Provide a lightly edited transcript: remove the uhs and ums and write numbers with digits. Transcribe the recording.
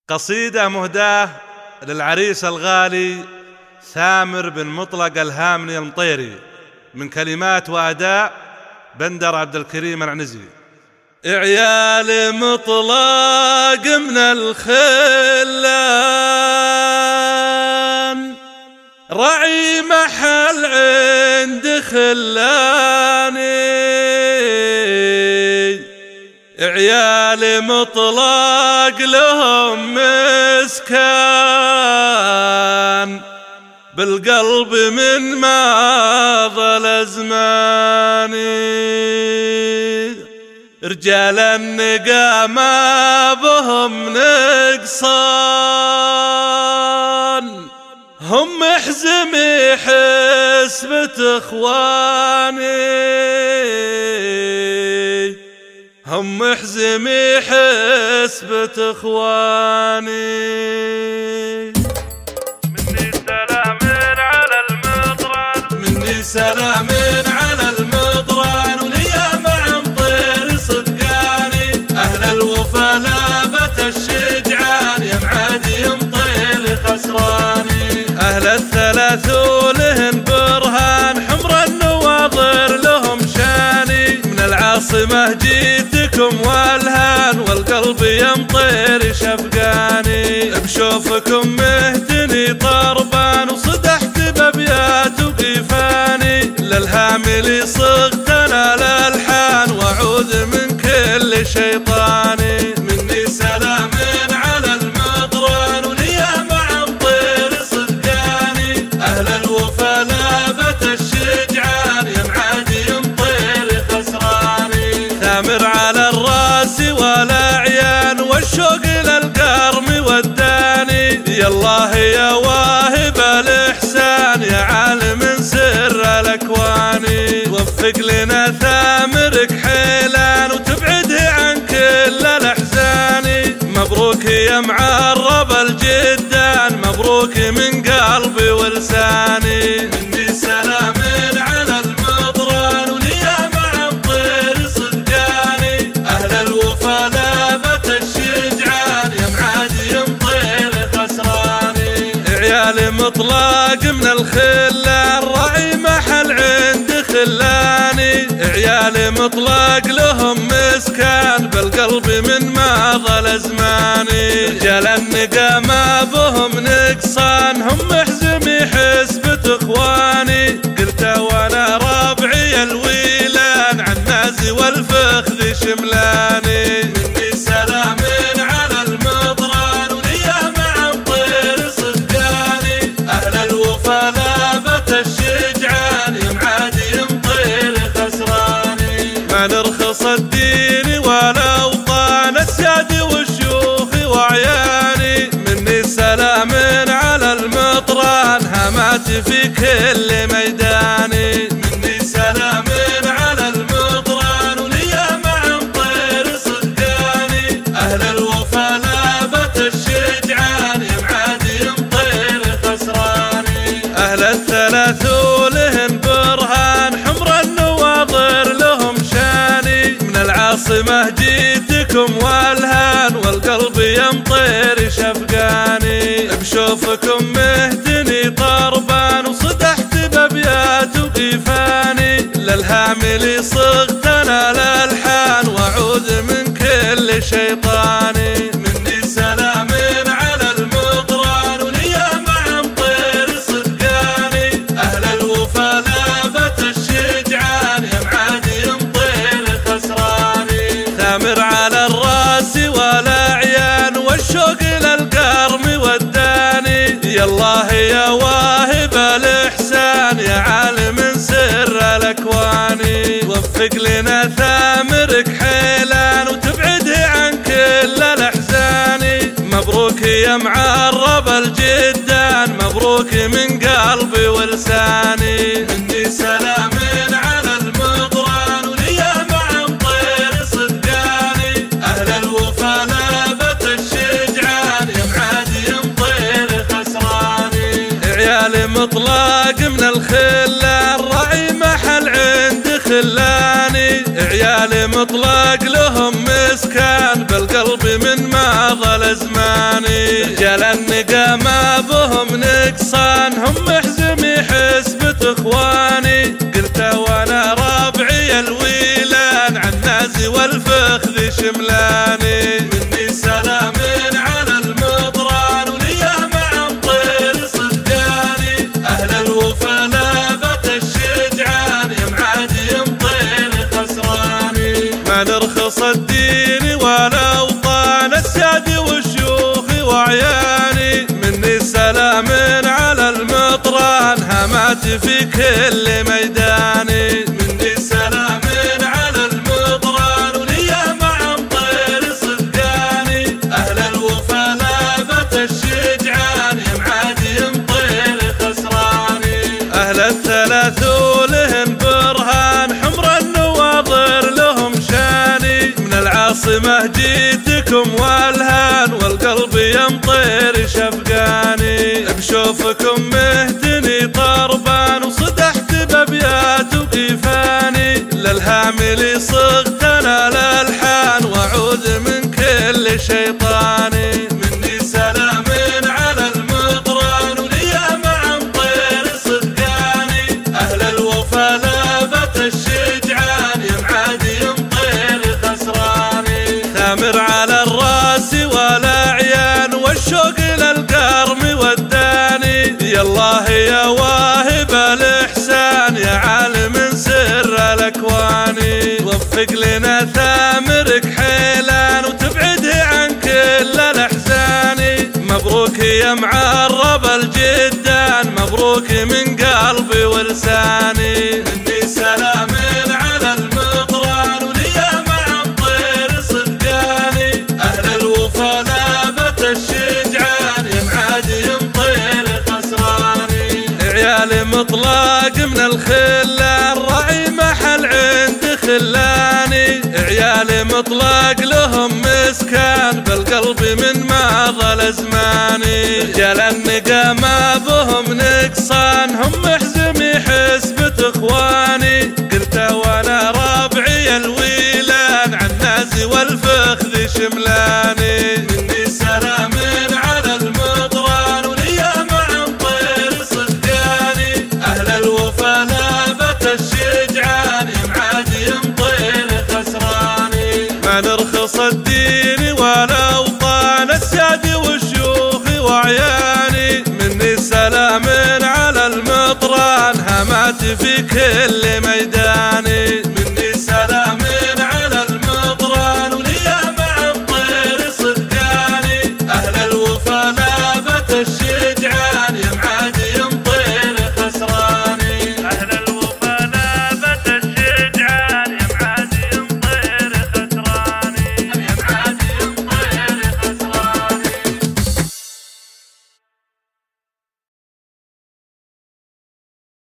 قصيدة مهداة للعريس الغالي ثامر بن مطلق الهامني المطيري، من كلمات وأداء بندر عبد الكريم العنزي. عيال مطلق من الخلان، رعي محل عند خلاني. عيال مطلق لهم مسكان، بالقلب من ماضى الأزماني. رجال النقا ما بهم نقصان، هم حزمي حسبة اخواني. هم حزمي حسبة اخواني. مني سلام على المطران، مني سلام على المطران، وليا مع مطير صدقاني. اهل الوفا لابت الشجعان، يا معادي مطير خسراني. اهل الثلاث ولهن برهان، حمر النواظر لهم شاني. من العاصمة جيتكم والهان، والقلب يا مطير شفقاني. بشوفكم مهتني طربان، وصدحت بابيات وقيفاني. للهامل صغت انا الالحان، واعوذ من كل شيطاني. مني سلام على المطران، وليا مع مطير صدقاني. اهل الوفا لابت الشجعان، يا معادي مطير خسراني. ثامر على الراس والاعيان، والشوق للقرم وداني. يا الله يا واهب الاحسان، يا عالم سر الاكوان. وفق لنا ثامرك حيلان، وتبعده عن كل الاحزان. مبروك يا معرب الجدان، مبروك من قلبي ولساني. مني سلام على المطران، وليا مع مطير صدقاني. اهل الوفا لابت الشجعان، يا معادي مطير خسراني. عيال مطلق من الخلان، رعي محل عند خلاني. عيال مطلق لهم مسكان، بالقلب من ماضى الازماني. رجال النقا ما بهم نقصان، هم حزمي حسبة اخواني. قلت وانا ربعي الويلان، عن نازي والفخذ شملاني. مني سلام على المطران، وليا مع مطير صدقاني. اهل الوفا لابت الشجعان، يا معادي مطير خسراني. ما نرخص الدين ولا اوطان، السياد والشيوخ وعياني. مني سلام على المطران، هاماتي في كل ميداني. مني سلام على المطران، وليا مع مطير صدقاني. اهل الوفا لابت الشجعان، يا معادي مطير خسراني. اهل الثلاث ولهن برهان، حمر النواظر لهم شاني. من العاصمة جيتكم والهان، والقلب يا مطير شفقاني. بشوفكم مهتني طربان، وصدحت بابيات وقيفاني. للهامل صغت انا الالحان، واعوذ من كل شيطاني. مني سلام على المطران، وليا مع مطير صدقاني. اهل الوفا لابت الشجعان، يا معادي مطير خسراني. ثامر على الراس والاعيان، والشوق للقرم وداني. يا الله يا واهب الاحسان، يا عالم سر الاكوان. وفق لنا ثامرك حيلان، وتبعده عن كل الاحزان. مبروك يا معرب الجدان، مبروك من قلبي ولساني. مني سلام على المطران، وليا مع مطير صدقاني. اهل الوفا لابت الشجعان، يا معادي مطير خسراني. عيال مطلق من الخلان، رعي محل عند خلاني. عيال مطلق لهم مسكان، بالقلب من ماضى الازماني. في كل ميداني. مني سلام على المطران وليا مع مطير صدقاني، أهل الوفا لابت الشجعان يا معادي مطير خسراني. أهل الثلاث ولهن برهان حمر النواظر لهم شاني، من العاصمة جيتكم والهان والقلب يمطير شفقاني. بشوفكم مهتني طربان وصدحت بابيات وقيفاني، للهامل صغت انا الالحان واعوذ من كل شيطاني. مني سلام على المطران وليا مع مطير صدقاني، اهل الوفا لابت الشجعان يا معادي مطير خسراني. ثامر على الراس والاعيان والشوق للقرم والداني، يا الله يا واهب الاحسان يا عالم سر الاكوان. وفق لنا ثامرك حيلان وتبعده عن كل الاحزان، مبروك يا معرب الجدان مبروك من قلبي ولساني. مني سلام على المطران وليا مع مطير صدقاني، اهل الوفا لابت الشجعان يا معادي مطير خسراني. عيال مطلاق من الخلان راعي محل عند خلاني، عيال مطلاق لهم مسكان بالقلب من ماضى الازماني. رجال النقا ما بهم نقصان هم محزمي حسبة اخواني، قلت وانا ربعي الويلان عن ناسي والفخذ شملاني. مني سلام على المطران وليا مع مطير صدقاني، اهل الوفا لابت الشجعان يا معادي مطير خسراني. ما نرخص الدين ولا اوطان السادي والشيوخ وعياني، مني سلام على المطران هاماتي في كل ميداني. مني سلام على المطران وليا مع مطير صدقاني، اهل الوفا